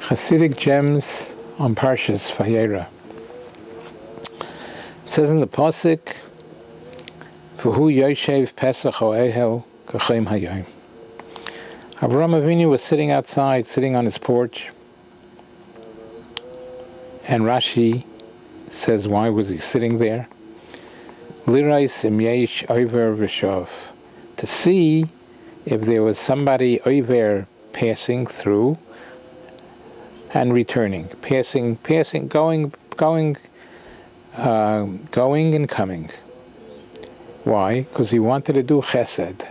Chassidic gems on Parshas Vayera. It says in the Pasuk, "V'hu yoshev Pesach ha'ohel k'chaim hayom." Avraham Avinu was sitting outside, sitting on his porch, and Rashi says, why was he sitting there? Lirais im yesh over v'shov, to see if there was somebody over passing through and returning, passing, going and coming. Why? Because he wanted to do chesed,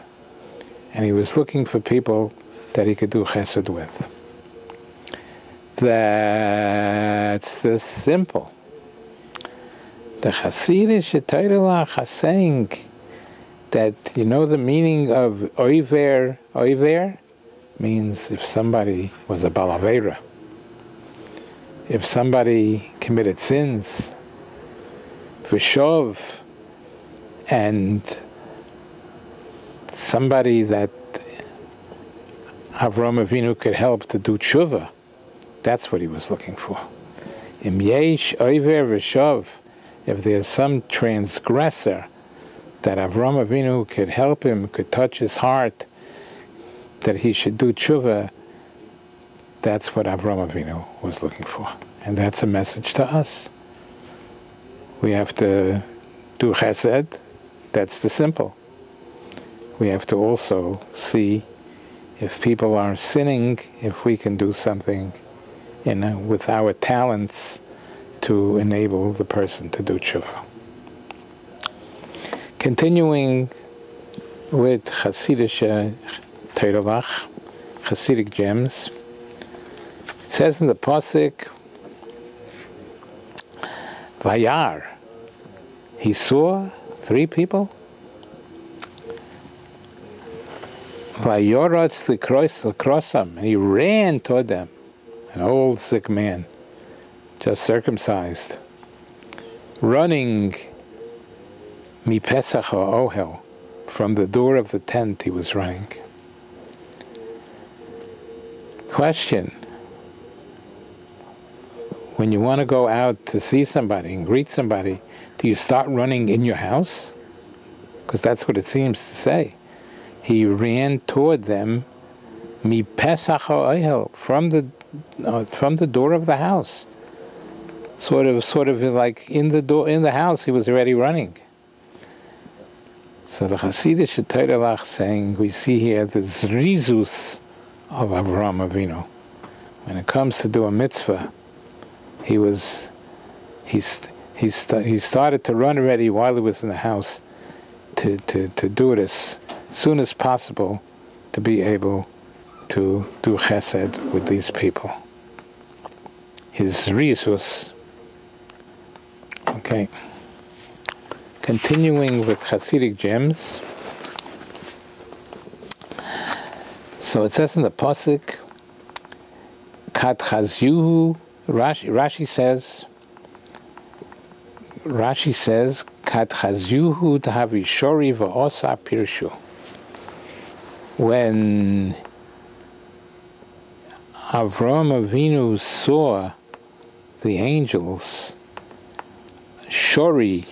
and he was looking for people that he could do chesed with. That's the simple. The Chassidic Torah is saying that, you know, the meaning of oiver means if somebody was a Vayera, if somebody committed sins, v'shov, and somebody that Avraham Avinu could help to do tshuva, that's what he was looking for. Im yesh oiver v'shov, if there's some transgressor that Avraham Avinu could help him, could touch his heart, that he should do tshuva, that's what Avraham Avinu was looking for. And that's a message to us. We have to do chesed, that's the simple. We have to also see if people are sinning, if we can do something with our talents to enable the person to do tshuva. Continuing with Chassidic Torah, Chassidic gems, it says in the Pasuk, Vayar, he saw 3 people. Vayorotz l'krosam, and he ran toward them, an old sick man, just circumcised, running mi Pesach ha'ohel, from the door of the tent he was running. Question: when you want to go out to see somebody and greet somebody, do you start running in your house? Because that's what it seems to say. He ran toward them, mi Pesach ha'ohel, from the door of the house. Sort of like in the house, he was already running. So the Chassidic Torah saying, we see here the zrizus of Avraham Avinu. When it comes to do a mitzvah, he started to run already while he was in the house to do it as soon as possible, to be able to do chesed with these people. His zrizus. Okay. Continuing with Chassidic gems. So it says in the Pasuk, Kat chazyuhu, Rashi says, Kat chazyuhu t'havishori v'osa pirshu. When Avraham Avinu saw the angels, shori,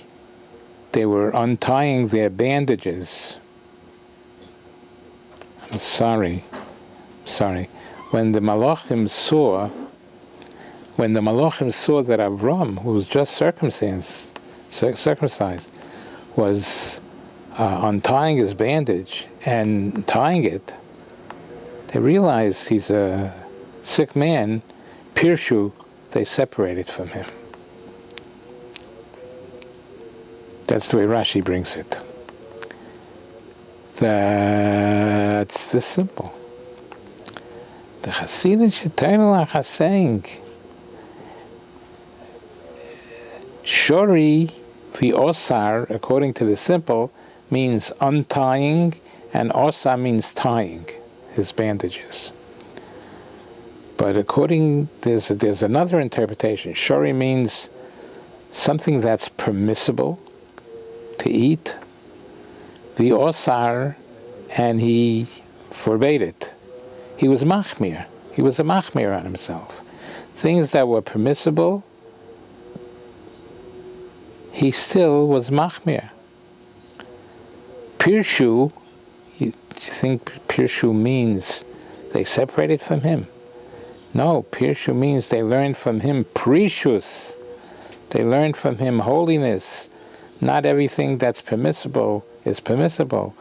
they were untying their bandages. I'm sorry. When the Malachim saw that Avram, who was just circumcised, was untying his bandage and tying it, they realized he's a sick man. Pirshu, they separated from him. That's the way Rashi brings it. That's the simple. The Chassidic Torah is saying, Shori v'osar, according to the simple, means untying, and osa means tying his bandages. But there's another interpretation. Shori means something that's permissible to eat, the osar, and he forbade it. He was machmir. He was a machmir on himself. things that were permissible, he still was machmir. Pirshu, you think Pirshu means they separated from him? No, Pirshu means they learned from him precious. They learned from him holiness. Not everything that's permissible is permissible.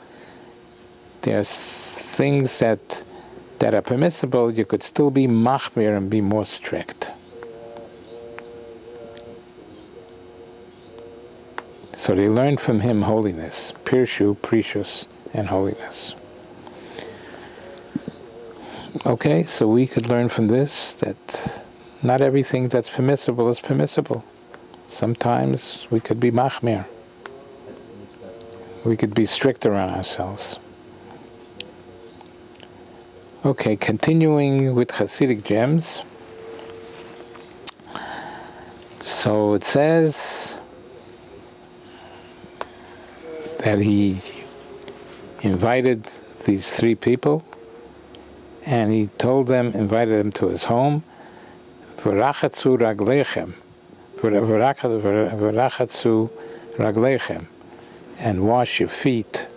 There's things that are permissible, you could still be machmir and be more strict. So they learned from him holiness, pirshu, precious, and holiness. Okay, so we could learn from this that not everything that's permissible is permissible. Sometimes we could be machmir. We could be stricter on ourselves. Okay, continuing with Chassidic gems. So it says that he invited these three people, and he invited them to his home. V'rachatzu raglechem, v'rachatzu raglechem, and wash your feet.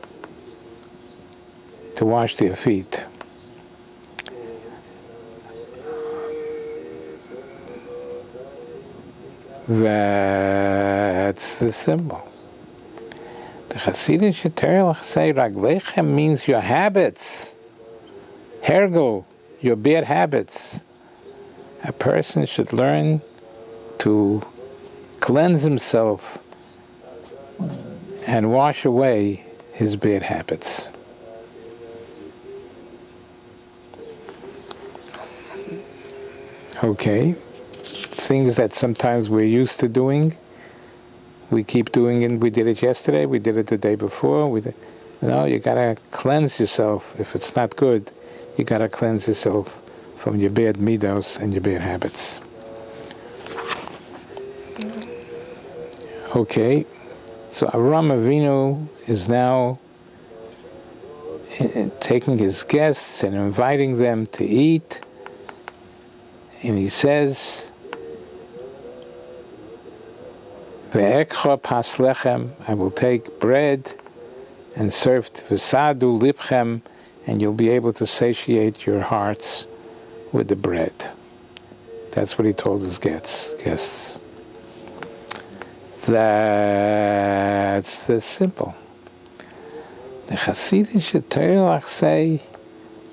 To wash their feet. That's the symbol. The Chassidic Terelach say Raglechem means your habits. Hergel, your bad habits. A person should learn to cleanse himself and wash away his bad habits. Okay. Things that sometimes we're used to doing, we keep doing it. We did it yesterday, we did it the day before. You gotta cleanse yourself. If it's not good, you gotta cleanse yourself from your bad midos and your bad habits. Okay, so Avraham Avinu is now taking his guests and inviting them to eat, and he says, Ve'ekcha pas lechem, I will take bread and serve v'sadu libchem, and you'll be able to satiate your hearts with the bread. That's what he told his guests. That's the simple. The Chassidic Terelach say,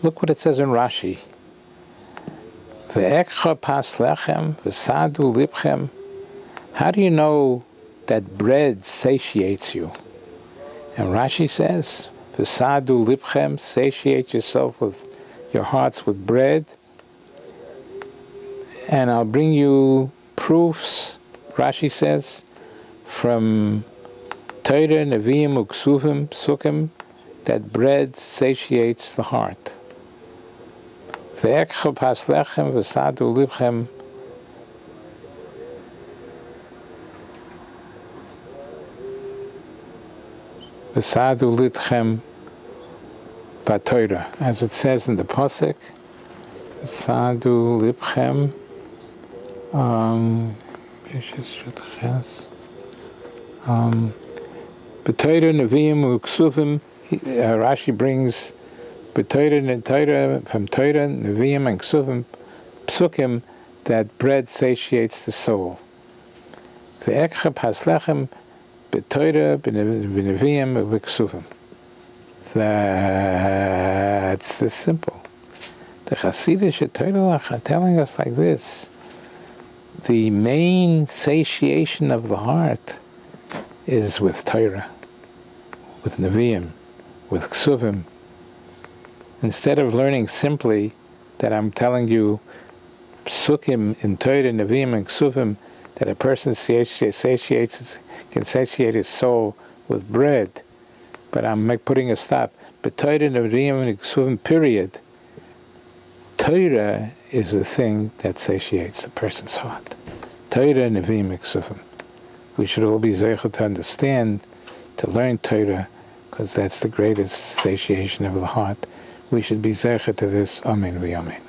look what it says in Rashi. Ve'ekcha pas lechem, v'sadu libchem. How do you know that bread satiates you? And Rashi says, V'sadu libchem, satiate yourself with your hearts with bread. And I'll bring you proofs, Rashi says, from Torah, Nevi'im, Uksuvim, Psukim, that bread satiates the heart. Ve'ekcha pas lechem, v'sadu libchem, V'sadu litchem b'Torah, as it says in the pasuk. V'sadu libchem. B'Torah neviim uksuvim. Rashi brings b'Torah from Torah, neviim and ksuvim, psukim, that bread satiates the soul. Ve'ekcha pas lechem. B'Torah, b'Nevi'im, b'Ksuvim. That's the simple. The Chassidic Terelach are telling us like this. The main satiation of the heart is with Torah, with Nevi'im, with Ksuvim. Instead of learning simply that I'm telling you Psukim in Torah, Nevi'im, and Ksuvim, that a person can satiate his soul with bread, but I'm putting a stop. But Torah, Nevi'im, and Ksuvim, period. Torah is the thing that satiates a person's heart. Torah, Nevi'im, and Ksuvim. We should all be zeicha to understand, to learn Torah, because that's the greatest satiation of the heart. We should be zeicha to this. Amen v'amen.